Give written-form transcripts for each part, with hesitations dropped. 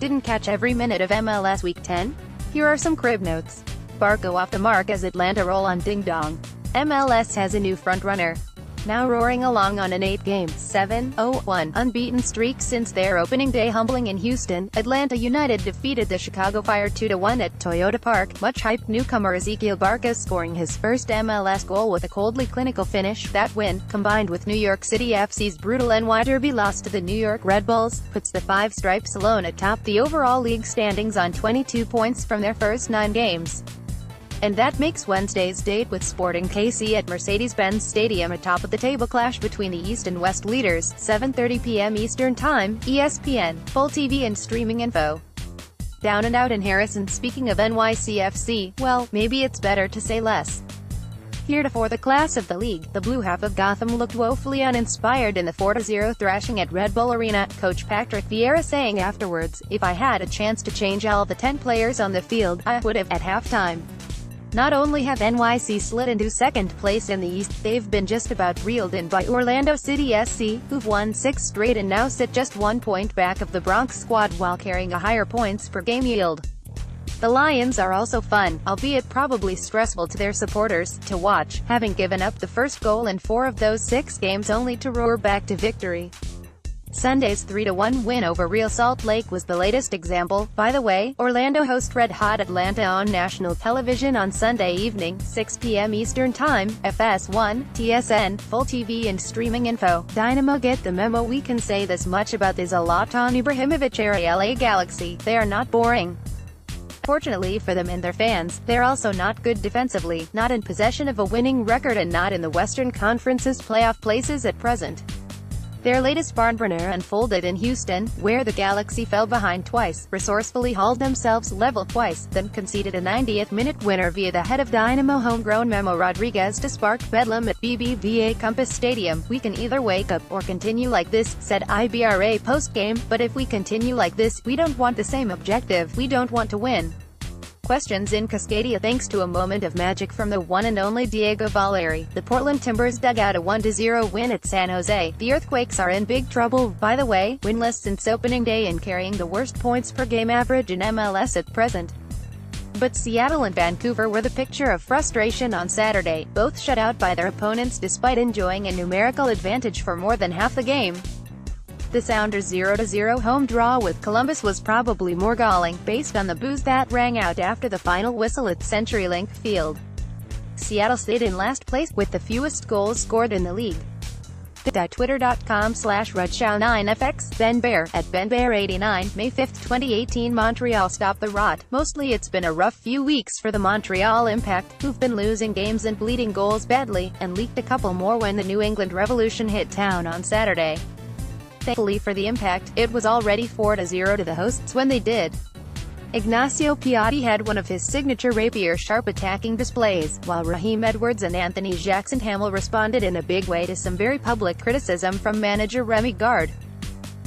Didn't catch every minute of MLS Week 10? Here are some crib notes. Barco off the mark as Atlanta roll on Ding Dong. MLS has a new frontrunner. Now roaring along on an 8-game, 7-0-1 unbeaten streak since their opening day humbling in Houston, Atlanta United defeated the Chicago Fire 2-1 at Toyota Park. Much hyped newcomer Ezequiel Barco scoring his first MLS goal with a coldly clinical finish. That win, combined with New York City FC's brutal NY Derby loss to the New York Red Bulls, puts the Five Stripes alone atop the overall league standings on 22 points from their first 9 games. And that makes Wednesday's date with Sporting KC at Mercedes-Benz Stadium a top-of-the-table clash between the East and West leaders. 7:30 p.m. Eastern Time, ESPN, full TV and streaming info. Down and out in Harrison. Speaking of NYCFC, well, maybe it's better to say less. Heretofore the class of the league, the blue half of Gotham looked woefully uninspired in the 4-0 thrashing at Red Bull Arena, coach Patrick Vieira saying afterwards, "If I had a chance to change all the 10 players on the field, I would have." At halftime, not only have NYC slid into second place in the East, they've been just about reeled in by Orlando City SC, who've won 6 straight and now sit just 1 point back of the Bronx squad while carrying a higher points per game yield. The Lions are also fun, albeit probably stressful to their supporters, to watch, having given up the first goal in 4 of those 6 games only to roar back to victory. Sunday's 3-1 win over Real Salt Lake was the latest example. By the way, Orlando host Red Hot Atlanta on national television on Sunday evening, 6 p.m. Eastern Time, FS1, TSN, full TV and streaming info. Dynamo get the memo. We can say this much about the Zlatan Ibrahimovic-era LA Galaxy: they are not boring. Fortunately for them and their fans, they're also not good defensively, not in possession of a winning record and not in the Western Conference's playoff places at present. Their latest barnburner unfolded in Houston, where the Galaxy fell behind twice, resourcefully hauled themselves level twice, then conceded a 90th-minute winner via the head of Dynamo homegrown Memo Rodriguez to spark bedlam at BBVA Compass Stadium. "We can either wake up, or continue like this," said Ibra post-game, "but if we continue like this, we don't want the same objective, we don't want to win." Questions in Cascadia thanks to a moment of magic from the one and only Diego Valeri. The Portland Timbers dug out a 1-0 win at San Jose. The Earthquakes are in big trouble, by the way, winless since opening day and carrying the worst points per game average in MLS at present. But Seattle and Vancouver were the picture of frustration on Saturday, both shut out by their opponents despite enjoying a numerical advantage for more than half the game. The Sounders' 0-0 home draw with Columbus was probably more galling, based on the boos that rang out after the final whistle at CenturyLink Field. Seattle stayed in last place, with the fewest goals scored in the league. Twitter.com/RedShow9FX, Ben Bear, at BenBear89, May 5, 2018 Montreal stop the rot. Mostly it's been a rough few weeks for the Montreal Impact, who've been losing games and bleeding goals badly, and leaked a couple more when the New England Revolution hit town on Saturday. Thankfully for the Impact, it was already 4-0 to the hosts when they did. Ignacio Piatti had one of his signature rapier-sharp attacking displays, while Raheem Edwards and Anthony Jackson-Hamel responded in a big way to some very public criticism from manager Remy Gard.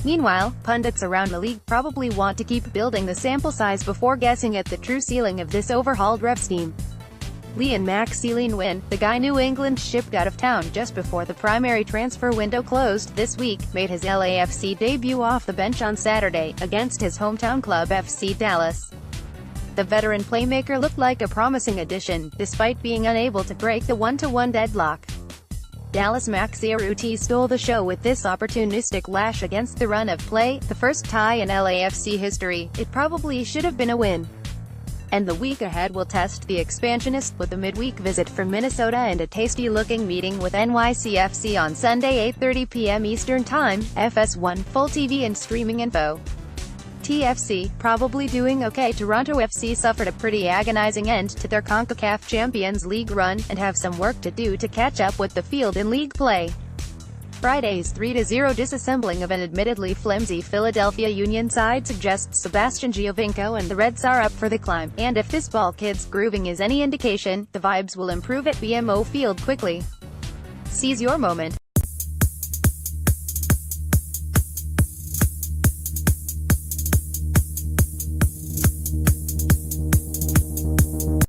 Meanwhile, pundits around the league probably want to keep building the sample size before guessing at the true ceiling of this overhauled Revs team. Leon Maximilian Wynn, the guy New England shipped out of town just before the primary transfer window closed this week, made his LAFC debut off the bench on Saturday, against his hometown club FC Dallas. The veteran playmaker looked like a promising addition, despite being unable to break the 1-1 deadlock. Dallas Maxi Urruti stole the show with this opportunistic lash against the run of play, the first tie in LAFC history. It probably should have been a win. And the week ahead will test the expansionist, with a midweek visit from Minnesota and a tasty-looking meeting with NYCFC on Sunday 8:30 p.m. Eastern Time, FS1, full TV and streaming info. TFC, probably doing okay. Toronto FC suffered a pretty agonizing end to their CONCACAF Champions League run, and have some work to do to catch up with the field in league play. Friday's 3-0 disassembling of an admittedly flimsy Philadelphia Union side suggests Sebastian Giovinco and the Reds are up for the climb, and if this ball kid's grooving is any indication, the vibes will improve at BMO Field quickly. Seize your moment.